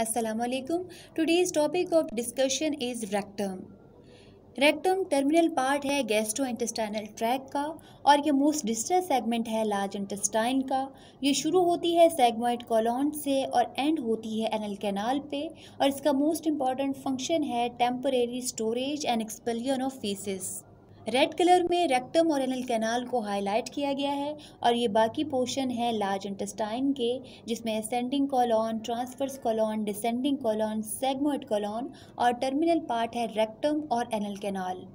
Assalamualaikum. Today's topic of discussion is rectum. Rectum terminal part है gastrointestinal tract का और ये मोस्ट डिस्टल सेगमेंट है लार्ज इंटेस्टाइन का। ये शुरू होती है सेगमोइड कोलॉन से और एंड होती है एनल कैनाल पे और इसका मोस्ट इम्पॉर्टेंट फंक्शन है temporary storage and expulsion of faeces. Red colour में रेक्टम और एनल कैनाल को हाईलाइट किया गया है और ये बाकी पोर्शन है लार्ज इंटेस्टाइन के, जिसमें ascending colon, transverse colon, descending colon, sigmoid colon और टर्मिनल पार्ट है रेक्टम और एनल कैनाल।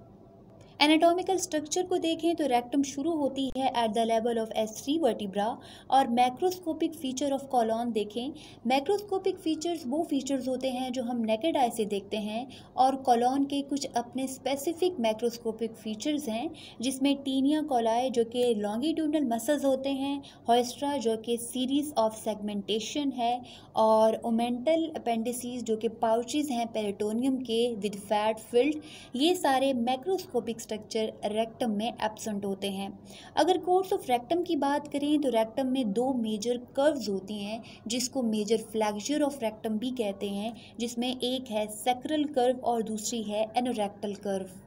एनाटॉमिकल स्ट्रक्चर को देखें तो रेक्टम शुरू होती है at the level of S3 vertebra और मैक्रोस्कोपिक फीचर ऑफ कॉलॉन देखें। मैक्रोस्कोपिक फीचर्स वो फीचर्स होते हैं जो हम नेकेड आई से देखते हैं और कॉलॉन के कुछ अपने स्पेसिफिक मैक्रोस्कोपिक फीचर्स हैं, जिसमें टीनिया कॉलाई जो कि लॉन्गिट्यूडनल मसल्स होते हैं, होस्ट्रा जो कि सीरीज ऑफ सेगमेंटेशन है और ओमेंटल अपेंडिसीज जो कि पाउचेज हैं पेरिटोनियम के विद फैट फिल्ड। ये सारे मैक्रोस्कोपिक स्ट्रक्चर रेक्टम में एब्सेंट होते हैं। अगर कोर्स ऑफ रेक्टम की बात करें तो रेक्टम में दो मेजर कर्व्स होती हैं जिसको मेजर फ्लैक्चर ऑफ रेक्टम भी कहते हैं, जिसमें एक है सैक्रल कर्व और दूसरी है anorectal curve.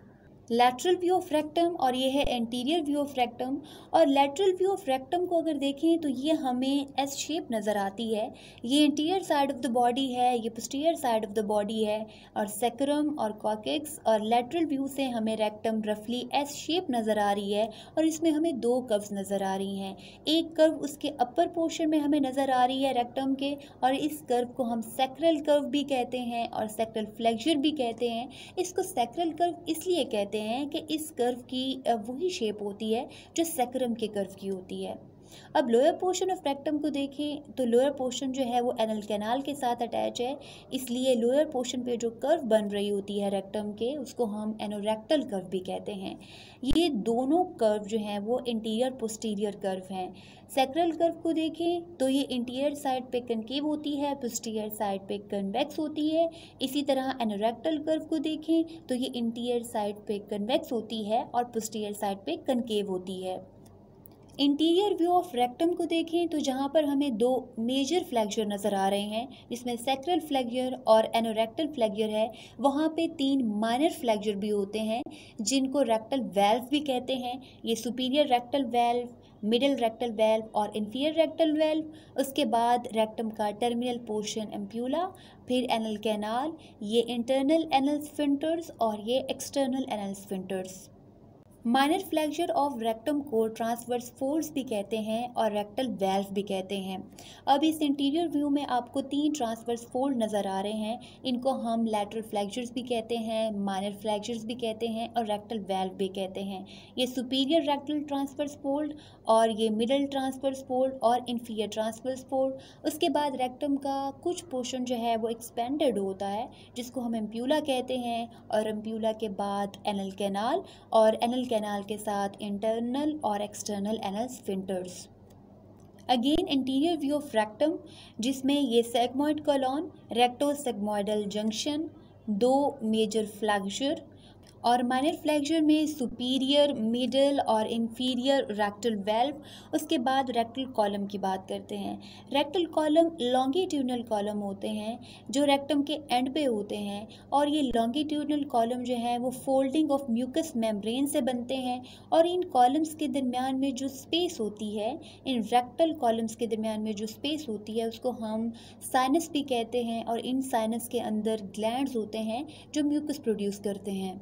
Lateral view of rectum और ये है एंटीरियर व्यू ऑफ रेक्टम। और लैटरल व्यू ऑफ रेक्टम को अगर देखें तो ये हमें एस शेप नज़र आती है। ये interior side of the body है, ये posterior side of the body है और सेक्रम और कॉकेक्स और लैटरल व्यू से हमें रेक्टम रफली एस शेप नज़र आ रही है और इसमें हमें दो कर्व्स नज़र आ रही हैं। एक कर्व उसके अपर पोर्शन में हमें नज़र आ रही है रेक्टम के और इस कर्व को हम सैक्रल कर्व भी कहते हैं और सैक्रल फ्लेक्चर भी कहते हैं। इसको सैक्रल कर्व इसलिए कहते हैं कि इस कर्व की वही शेप होती है जो सैक्रम के कर्व की होती है। अब लोअर पोर्शन ऑफ रेक्टम को देखें तो लोअर पोर्शन जो है वो एनल कैनाल के साथ अटैच है, इसलिए लोअर पोर्शन पे जो कर्व बन रही होती है रेक्टम के उसको हम एनोरेक्टल कर्व भी कहते हैं। ये दोनों कर्व जो हैं वो इंटीरियर पोस्टीरियर कर्व हैं। सैक्रल कर्व को देखें तो ये इंटीरियर साइड पे कनकेव होती है, पोस्टीरियर साइड पे कन्वेक्स होती है। इसी तरह एनोरेक्टल कर्व को देखें तो ये इंटीरियर साइड पे कन्वेक्स होती है और पोस्टीरियर साइड पे कनकेव होती है। इंटीरियर व्यू ऑफ रेक्टम को देखें तो जहाँ पर हमें दो मेजर फ्लैक्चर नज़र आ रहे हैं, जिसमें सैक्रल फ्लैक्चर और एनोरेक्टल फ्लैक्चर है, वहाँ पे तीन माइनर फ्लैक्चर भी होते हैं जिनको रेक्टल वेल्व भी कहते हैं। ये superior rectal valve, middle rectal valve और इंफीरियर रेक्टल वेल्व। उसके बाद रेक्टम का टर्मिनल पोर्शन एम्प्यूला, फिर एनल कैनाल, ये इंटरनल एनल स्फिंक्टर्स और ये external anal sphincters. Minor flexure of rectum को ट्रांसवर्स फोल्ड्स भी कहते हैं और रेक्टल वेल्व भी कहते हैं। अब इस इंटीरियर व्यू में आपको तीन ट्रांसवर्स फोल्ड नज़र आ रहे हैं, इनको हम लैटरल फ्लैक्चर्स भी कहते हैं, माइनर फ्लैक्चर्स भी कहते हैं और रेक्टल वेल्व भी कहते हैं। ये सुपीरियर रेक्टल ट्रांसवर्स फोल्ड और ये मिडल ट्रांसवर्स फोल्ड और इंफीरियर ट्रांसवर्स फोल्ड। उसके बाद रेक्टम का कुछ पोर्शन जो है वो एक्सपेंडेड होता है जिसको हम एम्प्यूला कहते हैं और एम्प्यूला के बाद एनल कैनाल और एनल कैनाल के साथ इंटरनल और external anal sphincters. Again interior view of rectum जिसमें ये सेगमोइड कॉलॉन, रेक्टोसेगमोइडल जंक्शन, दो मेजर फ्लैक्चर और माइनर फ्लैक्चर में सुपीरियर, मिडल और इंफीरियर रेक्टल वेल्व। उसके बाद रेक्टल कॉलम की बात करते हैं। रेक्टल कॉलम लॉन्गिट्यूडनल कॉलम होते हैं जो रेक्टम के एंड पे होते हैं और ये लॉन्गिट्यूडनल कॉलम जो है वो फोल्डिंग ऑफ म्यूकस मेम्ब्रेन से बनते हैं और इन कॉलम्स के दरमियान में जो स्पेस होती है, इन रेक्टल कॉलम्स के दरमियान में जो स्पेस होती है उसको हम साइनस भी कहते हैं और इन साइनस के अंदर ग्लैंड्स होते हैं जो म्यूकस प्रोड्यूस करते हैं।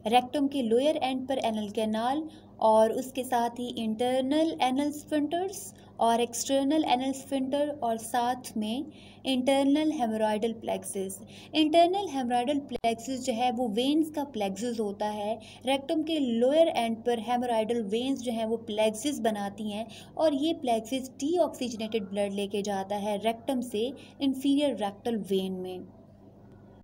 रेक्टम के लोअर एंड पर एनल कैनाल और उसके साथ ही इंटरनल एनल स्फिंक्टर्स और एक्सटर्नल एनल स्फिंक्टर और साथ में इंटरनल हेमोरॉयडल प्लेक्सस। इंटरनल हेमोरॉयडल प्लेक्सस जो है वो वेन्स का प्लेक्सस होता है। रेक्टम के लोअर एंड पर हेमोरॉयडल वेन्स जो हैं वो प्लेक्सस बनाती हैं और ये प्लेक्सस डीऑक्सीजनेटेड ब्लड लेके जाता है रेक्टम से इंफीरियर रेक्टल वेन में।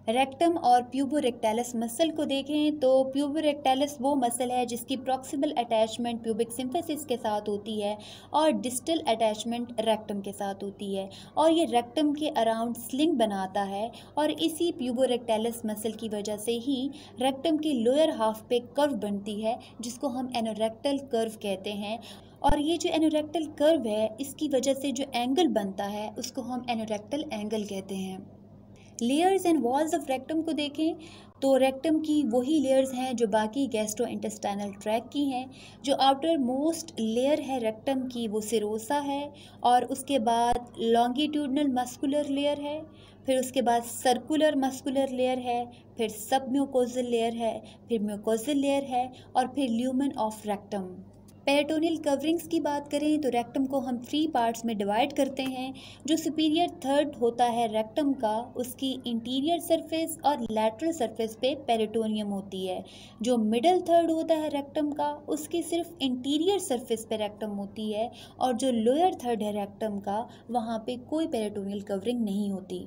रेक्टम और प्यूबोरेक्टालिस मसल को देखें तो प्यूबोरेक्टालिस वो मसल है जिसकी प्रॉक्सिमल अटैचमेंट प्यूबिक सिम्फिसिस के साथ होती है और डिस्टल अटैचमेंट रेक्टम के साथ होती है और ये रेक्टम के अराउंड स्लिंग बनाता है और इसी प्यूबोरेक्टालिस मसल की वजह से ही रेक्टम की लोअर हाफ पे कर्व बनती है जिसको हम एनोरेक्टल कर्व कहते हैं। और ये जो एनोरेक्टल कर्व है इसकी वजह से जो एंगल बनता है उसको हम एनोरेक्टल एंगल कहते हैं। Layers and walls of rectum को देखें तो रेक्टम की वही लेयर्स हैं जो बाकी गैस्ट्रोइंटेस्टाइनल ट्रैक की हैं। जो आउटर मोस्ट लेयर है रेक्टम की वो सिरोसा है, और उसके बाद लॉन्गिट्यूडनल मस्कुलर लेयर है, फिर उसके बाद सर्कुलर मस्कुलर लेयर है, फिर सब म्यूकोजल लेयर है, फिर म्यूकोजल लेयर है, और फिर lumen of rectum. Peritoneal coverings की बात करें तो रेक्टम को हम 3 पार्ट्स में डिवाइड करते हैं। जो सुपीरियर थर्ड होता है रेक्टम का, उसकी इंटीरियर सरफेस और लैटरल सरफेस पे पेरिटोनियम होती है। जो मिडल थर्ड होता है रेक्टम का, उसकी सिर्फ इंटीरियर सरफेस पे रेक्टम होती है, और जो लोअर थर्ड है रेक्टम का, वहाँ पे कोई पेरिटोनियल कवरिंग नहीं होती।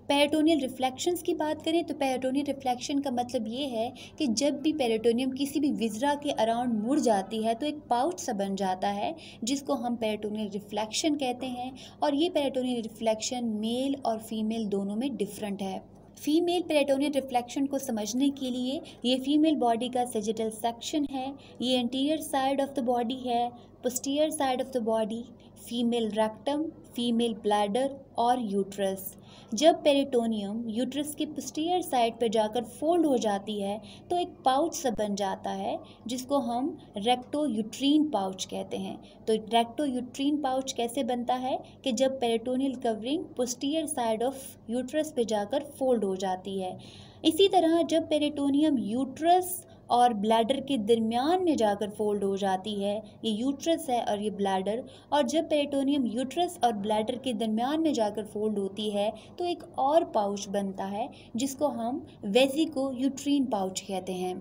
पेरिटोनियल रिफ्लेक्शंस की बात करें तो पेरिटोनियल रिफ्लेक्शन का मतलब ये है कि जब भी पेरिटोनियम किसी भी विजरा के अराउंड मुड़ जाती है तो एक पाउच सा बन जाता है, जिसको हम पेरिटोनियल रिफ्लेक्शन कहते हैं। और ये पेरिटोनियल रिफ्लेक्शन मेल और फीमेल दोनों में डिफरेंट है। फीमेल पेरिटोनियल रिफ्लेक्शन को समझने के लिए ये फीमेल बॉडी का सेजिटल सेक्शन है, ये anterior side of the body है, posterior side of the body, female rectum, female bladder और यूट्रस। जब पेरिटोनियम यूट्रस की पोस्टीरियर साइड पर जाकर फोल्ड हो जाती है तो एक पाउच सा बन जाता है, जिसको हम रेक्टो यूट्रीन पाउच कहते हैं। तो रेक्टो यूट्रीन पाउच कैसे बनता है कि जब peritoneal covering posterior side of uterus पे जाकर फोल्ड हो जाती है। इसी तरह जब पेरिटोनियम यूट्रस और ब्लैडर के दरमियान में जाकर फोल्ड हो जाती है, ये यूट्रस है और ये ब्लैडर, और जब पेरिटोनियम यूट्रस और ब्लैडर के दरमियान में जाकर फोल्ड होती है तो एक और पाउच बनता है, जिसको हम वेजिको यूट्रीन पाउच कहते हैं।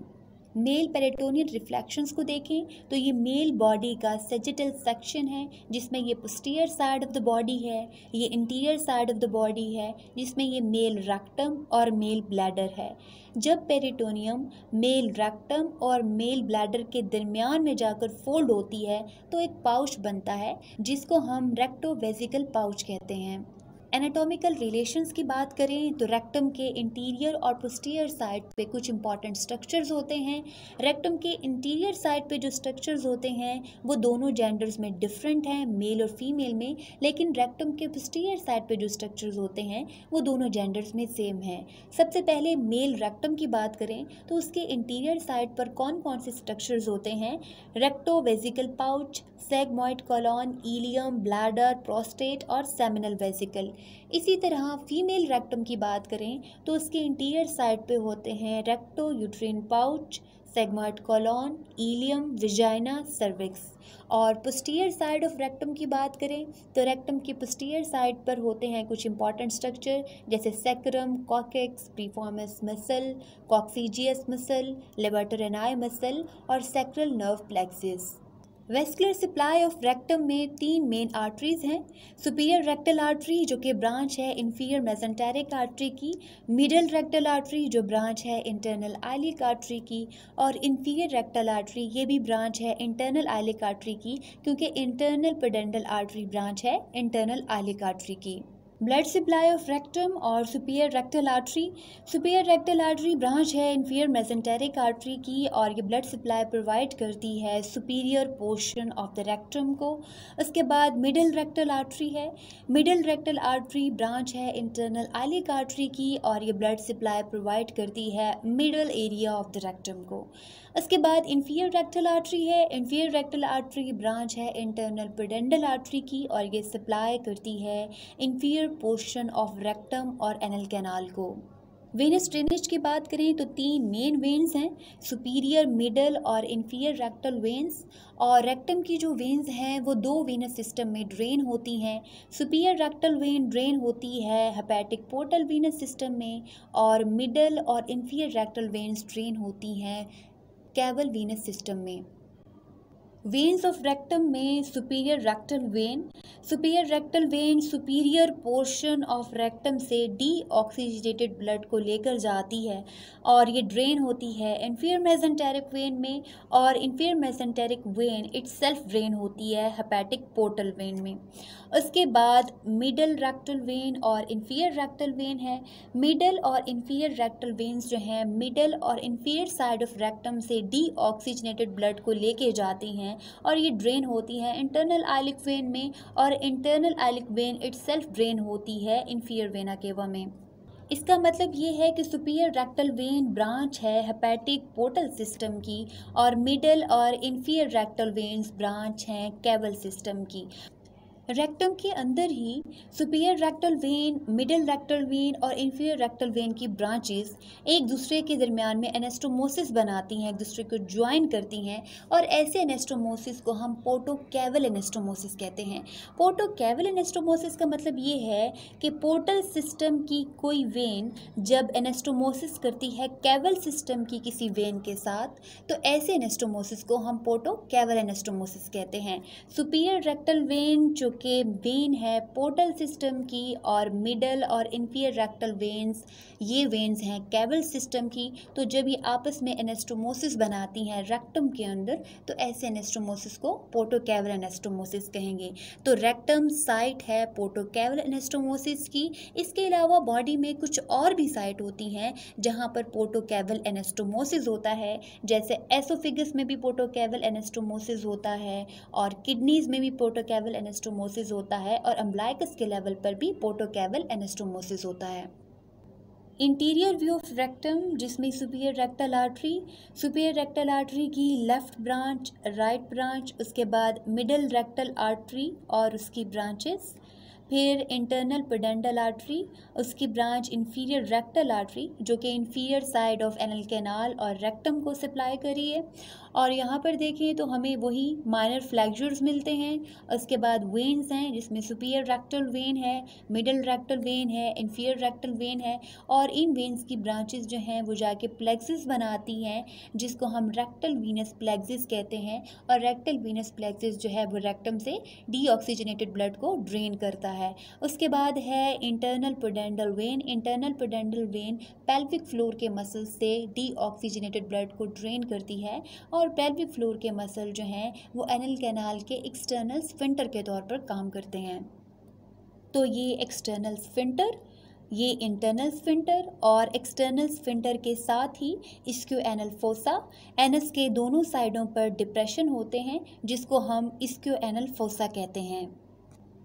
मेल पेरिटोनियल रिफ्लेक्शंस को देखें तो ये मेल बॉडी का सेजिटल सेक्शन है, जिसमें ये posterior side of the body है, ये interior side of the body है, जिसमें ये मेल रेक्टम और मेल ब्लैडर है। जब पेरिटोनियम मेल रेक्टम और मेल ब्लैडर के दरमियान में जाकर फोल्ड होती है तो एक पाउच बनता है, जिसको हम रेक्टोवेजिकल पाउच कहते हैं। एनाटॉमिकल रिलेशंस की बात करें तो रेक्टम के इंटीरियर और पोस्टीरियर साइड पे कुछ इंपॉर्टेंट स्ट्रक्चर्स होते हैं। रेक्टम के इंटीरियर साइड पे जो स्ट्रक्चर्स होते हैं वो दोनों जेंडर्स में डिफरेंट हैं, मेल और फीमेल में, लेकिन रेक्टम के पोस्टीरियर साइड पे जो स्ट्रक्चर्स होते हैं वो दोनों जेंडर्स में सेम हैं। सबसे पहले मेल रेक्टम की बात करें तो उसके इंटीरियर साइड पर कौन कौन से स्ट्रक्चर्स होते हैं? Rectovesical pouch, sigmoid colon, ileum, bladder, prostate और सेमिनल वेसिकल। इसी तरह फीमेल रेक्टम की बात करें तो उसके इंटीरियर साइड पे होते हैं recto uterine pouch, sigmoid colon, ileum, vagina, cervix. और पोस्टीरियर साइड ऑफ रेक्टम की बात करें तो रेक्टम की पोस्टीरियर साइड पर होते हैं कुछ इंपॉर्टेंट स्ट्रक्चर, जैसे sacrum, coccyx, प्रीफॉर्मस muscle, coccygeus muscle, लेबर्टर एनाई muscle और sacral nerve plexus. Vascular supply of rectum में 3 मेन आर्टरीज हैं। सुपीरियर रेक्टल आर्टरी जो कि ब्रांच है इंफीरियर मेसेंटेरिक आर्टरी की, मिडल रेक्टल आर्टरी जो ब्रांच है इंटरनल आइलिक आर्टरी की, और इंफीरियर रेक्टल आर्टरी ये भी ब्रांच है इंटरनल आइलिक आर्टरी की, क्योंकि इंटरनल पेडेंटल आर्टरी ब्रांच है इंटरनल आइलिक आर्टरी की। ब्लड सप्लाई ऑफ रेक्टम और superior rectal artery. Superior rectal artery branch है इंफीरियर मेसेंटेरिक आर्टरी की, और ये ब्लड सप्लाई प्रोवाइड करती है superior portion of the rectum को। उसके बाद मिडल रेक्टल आर्टरी है। मिडल रेक्टल आर्टरी ब्रांच है इंटरनल आइलिक आर्टरी की, और ये ब्लड सप्लाई प्रोवाइड करती है middle area of the rectum को। उसके बाद इंफीरियर रेक्टल आर्टरी है। इंफीरियर रेक्टल आर्टरी ब्रांच है इंटरनल पेडेंटल आर्टरी की, और ये सप्लाई करती है इंफीरियर पोर्शन ऑफ रेक्टम और एनल कैनाल को। वेनस ड्रेनेज की बात करें तो 3 मेन वेन्स हैं, सुपीरियर, मिडल और इंफीरियर रेक्टल वेन्स। और रेक्टम की जो वेन्स हैं वो 2 वेनस सिस्टम में ड्रेन होती हैं। सुपीरियर रेक्टल वेन ड्रेन होती है हेपेटिक पोर्टल वेनस सिस्टम में, और मिडल और इंफीरियर रेक्टल वेन्स ड्रेन होती हैं कैवल वेनस सिस्टम में। वेन्स ऑफ रेक्टम में superior rectal when. Superior rectal when superior portion of rectum से डीऑक्सीजनेटेड ब्लड को लेकर जाती है, और ये ड्रेन होती है इंफीरियर मेसेंटेरिक वेन में, और inferior mesenteric when itself drain होती है हेपेटिक पोर्टल वेन में। उसके बाद मिडल रेक्टल वेन और इंफीरियर रेक्टल वेन है। मिडल और इंफीरियर रेक्टल वेन्स जो हैं मिडल और इंफीरियर साइड ऑफ रेक्टम से डीऑक्सीजनेटेड ब्लड को लेके जाती हैं, और ये ड्रेन होती है इंटरनल आइलिक वेन में, और internal iliac when itself drain होती है इंफीरियर वेना केवा में। इसका मतलब ये है कि सुपीरियर रेक्टल वेन ब्रांच है हेपेटिक पोर्टल सिस्टम की और मिडल और इंफीरियर रेक्टल वेन्स ब्रांच हैं कैवल सिस्टम की। रेक्टम के अंदर ही superior rectal vein, middle rectal vein और इंफीरियर रेक्टल वेन की ब्रांचेस एक दूसरे के दरमियान में एनास्टोमोसिस बनाती हैं, एक दूसरे को ज्वाइन करती हैं और ऐसे एनास्टोमोसिस को हम पोर्टोकेवल एनास्टोमोसिस कहते हैं। पोर्टोकेवल एनास्टोमोसिस का मतलब ये है कि पोर्टल सिस्टम की कोई वेन जब एनास्टोमोसिस करती है कैवल सिस्टम की किसी वेन के साथ, तो ऐसे एनास्टोमोसिस को हम पोर्टोकेवल एनास्टोमोसिस कहते हैं। सुपीरियर रेक्टल वेन जो कि वेन है पोर्टल सिस्टम की और मिडल और इंफीरियर रेक्टल वेन्स, ये वेन्स हैं कैवल सिस्टम की, तो जब ये आपस में एनास्टोमोसिस बनाती हैं रेक्टम के अंदर, तो ऐसे एनास्टोमोसिस को पोर्टोकेवल एनास्टोमोसिस कहेंगे। तो रेक्टम साइट है पोर्टोकेवल एनास्टोमोसिस की। इसके अलावा बॉडी में कुछ और भी साइट होती हैं जहाँ पर पोर्टोकेवल एनास्टोमोसिस होता है, जैसे एसोफिगस में भी पोर्टोकेवल एनास्टोमोसिस होता है और किडनीज में भी पोर्टोकेवल एनास्टोमोसिस होता है और अम्बलाइकस के लेवल पर भी पोर्टोकेवल एनास्टोमोसिस होता है। इंटीरियर व्यू ऑफ रेक्टम, जिसमें सुपीरियर रेक्टल आर्टरी की लेफ्ट ब्रांच, राइट ब्रांच, उसके बाद मिडिल रेक्टल आर्टरी और उसकी ब्रांचेस, फिर इंटरनल पेडेंटल आर्टरी, उसकी ब्रांच इंफीरियर रेक्टल आर्टरी जो कि inferior side of anal canal और रेक्टम को सप्लाई करी है। और यहाँ पर देखें तो हमें वही माइनर फ्लैक्चर्स मिलते हैं। उसके बाद वेन्स हैं जिसमें सुपीरियर रेक्टल वेन है, मिडिल रेक्टल वेन है, इंफीरियर रेक्टल वेन है और इन वेन्स की ब्रांचेस जो हैं वो जाके प्लेक्सिस बनाती हैं जिसको हम रेक्टल वीनस प्लेक्सिस कहते हैं। और रेक्टल वीनस प्लेक्सिस जो है वो रेक्टम से डीऑक्सीजनेटेड ब्लड को ड्रेन करता है। उसके बाद है internal pudendal vein. Internal pudendal vein pelvic floor के मसल से डीऑक्सीजनेटेड ब्लड को ड्रेन करती है और पेल्विक फ्लोर के मसल जो हैं वो एनल कैनाल के एक्सटर्नल स्फिंक्टर के तौर पर काम करते हैं। तो ये एक्सटर्नल स्फिंक्टर, ये इंटरनल स्फिंक्टर और एक्सटर्नल स्फिंक्टर के साथ ही इस्क्यू एनल फोसा, एनस के दोनों साइडों पर डिप्रेशन होते हैं जिसको हम इस्क्यू एनल फोसा कहते हैं।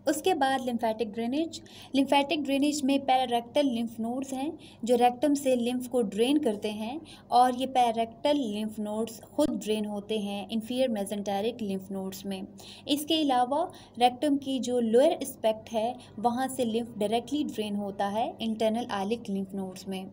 उसके बाद लिम्फेटिक ड्रेनेज में पैरारेक्टल लिम्फ नोड्स हैं जो रेक्टम से लिम्फ को ड्रेन करते हैं और ये पैरारेक्टल लिम्फ नोड्स खुद ड्रेन होते हैं इंफीरियर मेसेंटेरिक लिम्फ नोड्स में। इसके अलावा रेक्टम की जो लोअर एस्पेक्ट है वहाँ से लिम्फ डायरेक्टली ड्रेन होता है इंटरनल आइलिक लिम्फ नोड्स में।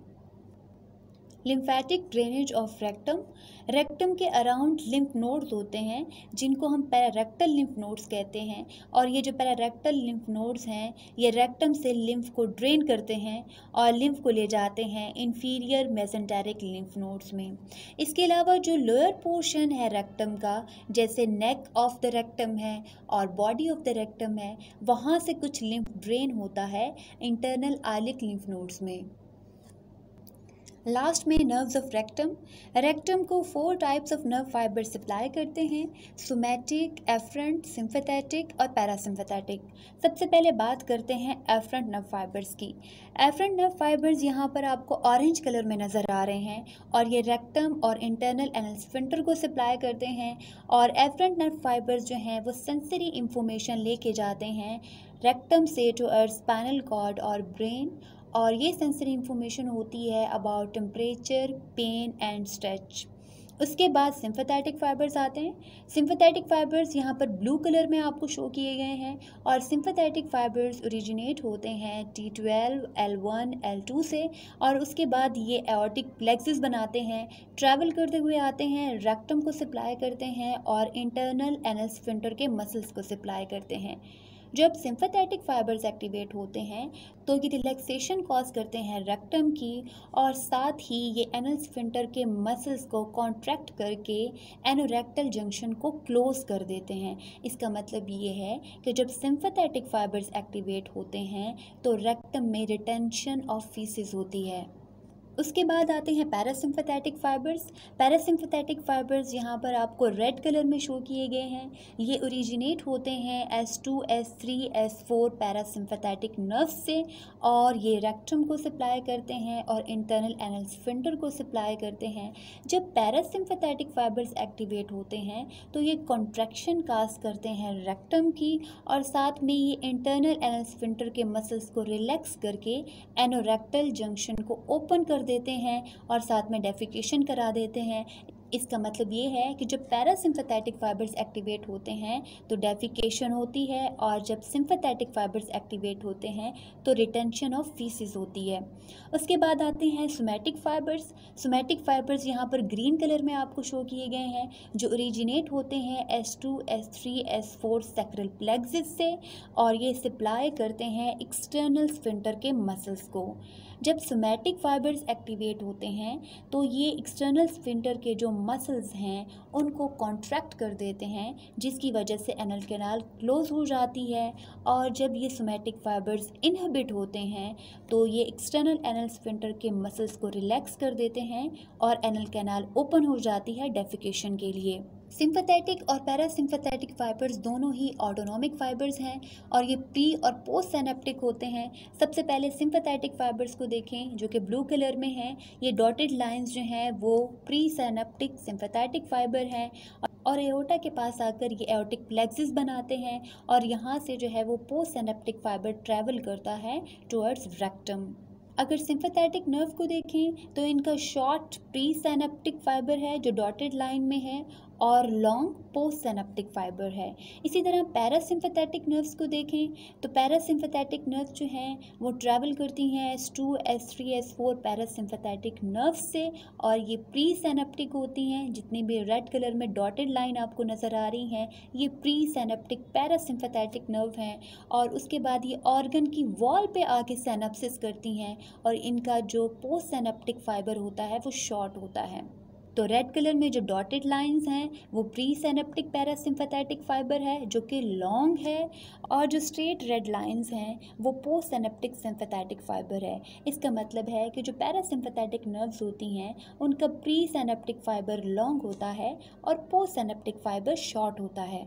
लिम्फेटिक ड्रेनेज ऑफ रेक्टम के अराउंड लिम्फ नोड्स होते हैं जिनको हम पैरारेक्टल लिम्फ नोड्स कहते हैं और ये जो पैरारेक्टल लिम्फ नोड्स हैं ये रेक्टम से लिम्फ को ड्रेन करते हैं और लिम्फ को ले जाते हैं इंफीरियर मेसेंटेरिक लिम्फ नोड्स में। इसके अलावा जो लोअर पोर्शन है रेक्टम का, जैसे नेक ऑफ द रेक्टम है और बॉडी ऑफ द रेक्टम है, वहाँ से कुछ लिम्फ ड्रेन होता है इंटरनल आइलिक लिम्फ नोड्स में। लास्ट में नर्व्स ऑफ रेक्टम को 4 types of nerve fibre supply करते हैं, सोमैटिक, एफरेंट, सिंपैथेटिक और पैरासिम्पैथेटिक। सबसे पहले बात करते हैं एफरेंट नर्व फाइबर्स की। एफरेंट नर्व फाइबर्स यहाँ पर आपको ऑरेंज कलर में नज़र आ रहे हैं और ये रेक्टम और इंटरनल एनल स्फिंक्टर को सप्लाई करते हैं और एफरेंट नर्व फाइबर्स जो हैं वो सेंसरी इंफॉर्मेशन लेके जाते हैं रेक्टम से टू स्पाइनल कॉर्ड और ब्रेन, और ये सेंसरी इंफॉर्मेशन होती है about temperature, pain and stretch. उसके बाद सिंपैथेटिक फाइबर्स आते हैं। सिंपैथेटिक फाइबर्स यहाँ पर ब्लू कलर में आपको शो किए गए हैं और सिंपैथेटिक फाइबर्स ओरिजिनेट होते हैं T12, L1, L2 से और उसके बाद ये एओर्टिक प्लेक्सिस बनाते हैं, ट्रैवल करते हुए आते हैं, रेक्टम को सप्लाई करते हैं और इंटरनल एनल स्फिंक्टर के मसल्स को सप्लाई करते हैं। जब सिंपैथेटिक फाइबर्स एक्टिवेट होते हैं तो ये रिलैक्सेशन कॉज करते हैं रेक्टम की और साथ ही ये एनल स्फिंक्टर के मसल्स को कॉन्ट्रैक्ट करके एनोरेक्टल जंक्शन को क्लोज कर देते हैं। इसका मतलब ये है कि जब सिंपैथेटिक फाइबर्स एक्टिवेट होते हैं तो रेक्टम में रिटेंशन ऑफ फीसेस होती है। उसके बाद आते हैं पैरासिम्पथेटिक फाइबर्स। पैरासिम्पथेटिक फाइबर्स यहाँ पर आपको रेड कलर में शो किए गए हैं। ये ओरिजिनेट होते हैं S2, S3, S4 parasympathetic nerves से और ये रेक्टम को सप्लाई करते हैं और इंटरनल एनल स्फिंक्टर को सप्लाई करते हैं। जब पैरासिम्पथेटिक फाइबर्स एक्टिवेट होते हैं तो ये कॉन्ट्रैक्शन काज करते हैं रेक्टम की और साथ में ये इंटरनल एनल स्फिंक्टर के मसल्स को रिलैक्स करके एनोरेक्टल जंक्शन को ओपन कर देते हैं और साथ में डेफिकेशन करा देते हैं। इसका मतलब ये है कि जब पैरासिम्पथेटिक फाइबर्स एक्टिवेट होते हैं तो डेफिकेशन होती है और जब सिम्पथेटिक फाइबर्स एक्टिवेट होते हैं तो रिटेंशन ऑफ फीसिस होती है। उसके बाद आते हैं सोमैटिक फाइबर्स। सोमैटिक फाइबर्स यहाँ पर ग्रीन कलर में आपको शो किए गए हैं, जो ओरिजिनेट होते हैं S2, S3, S4 sacral plexus से और ये सप्लाई करते हैं एक्सटर्नल स्फिंक्टर के मसल्स को। जब सोमैटिक फाइबर्स एक्टिवेट होते हैं तो ये एक्सटर्नल स्फिंक्टर के जो मसल्स हैं उनको कॉन्ट्रैक्ट कर देते हैं, जिसकी वजह से एनल कैनाल क्लोज हो जाती है और जब ये सोमैटिक फाइबर्स इनहिबिट होते हैं तो ये एक्सटर्नल एनल स्फिंक्टर के मसल्स को रिलैक्स कर देते हैं और एनल कैनाल ओपन हो जाती है डेफिकेशन के लिए। सिंपैथेटिक और पैरासिम्पैथेटिक फाइबर्स दोनों ही ऑटोनॉमिक फाइबर्स हैं और ये प्री और पोस्ट सिनेप्टिक होते हैं। सबसे पहले सिंपैथेटिक फाइबर्स को देखें जो कि ब्लू कलर में हैं। ये डॉटेड लाइंस जो हैं वो प्री सिनेप्टिक सिंपैथेटिक फाइबर हैं और एओर्टा के पास आकर ये एओर्टिक प्लेक्सिस बनाते हैं और यहाँ से जो है वो पोस्ट सिनेप्टिक फाइबर ट्रैवल करता है टुवर्ड्स रेक्टम। अगर सिंपैथेटिक नर्व को देखें तो इनका शॉर्ट प्री सिनेप्टिक फाइबर है जो डॉटेड लाइन में है और लॉन्ग पोस्ट सिनेप्टिक फाइबर है। इसी तरह पैरासिम्पैथेटिक नर्व्स को देखें तो पैरासिम्पैथेटिक नर्व्स जो हैं वो ट्रैवल करती हैं S2, S3, S4 parasympathetic nerves से और ये प्री सिनेप्टिक होती हैं। जितनी भी रेड कलर में डॉटेड लाइन आपको नज़र आ रही हैं ये प्री सिनेप्टिक पैरासिम्पैथेटिक नर्व हैं और उसके बाद ये ऑर्गन की वॉल पे आके सिनेप्सिस करती हैं और इनका जो पोस्ट सिनेप्टिक फाइबर होता है वो शॉर्ट होता है। तो रेड कलर में जो डॉटेड लाइंस हैं वो प्री सिनेप्टिक पैरासिम्पैथेटिक फाइबर है जो कि लॉन्ग है और जो स्ट्रेट रेड लाइंस हैं वो पोस्ट सिनेप्टिक सिम्पैथेटिक फाइबर है। इसका मतलब है कि जो पैरासिम्पैथेटिक नर्व्स होती हैं उनका प्री सिनेप्टिक फाइबर लॉन्ग होता है और पोस्ट सिनेप्टिक फाइबर शॉर्ट होता है।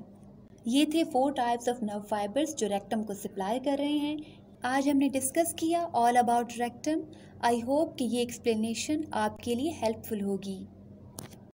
ये थे 4 टाइप्स ऑफ नर्व फाइबर्स जो रेक्टम को सप्लाई कर रहे हैं। आज हमने डिस्कस किया all about rectum. I hope कि ये एक्सप्लेनेशन आपके लिए हेल्पफुल होगी।